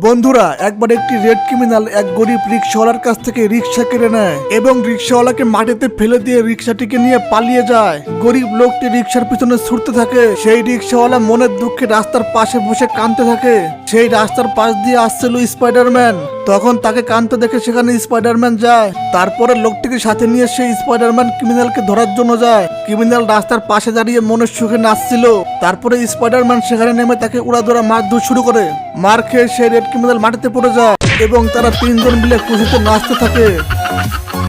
বন্ধুরা, একবার একটি রেড ক্রিমিনাল এক গরিব রিক্সাওয়ালার কাছ থেকে রিক্সা কেড়ে নেয় এবং রিক্সাওয়ালাকে মাটিতে ফেলে দিয়ে রিক্সাটিকে নিয়ে পালিয়ে যায়। গরিব লোকটি রিক্সার পিছনে ছুটতে থাকে। সেই রিক্সাওয়ালা মনের দুঃখে রাস্তার পাশে বসে কাঁদতে থাকে। সেই রাস্তার পাশ দিয়ে আসছিল স্পাইডারম্যান। তখন তাকে কাঁদতে দেখে সেখানে স্পাইডারম্যান যায়। তারপরে লোকটিকে সাথে নিয়ে সেই স্পাইডারম্যান ক্রিমিনালকে ধরার জন্য যায়। ক্রিমিনাল রাস্তার পাশে দাঁড়িয়ে মনের সুখে নাচছিল। তারপরে স্পাইডারম্যান সেখানে নেমে তাকে উড়াধরা মারধর শুরু করে। মার খেয়ে সেই রেড ক্রিমিনাল মাটিতে পড়ে যায় এবং তারা তিনজন মিলে খুশিতে নাচতে থাকে।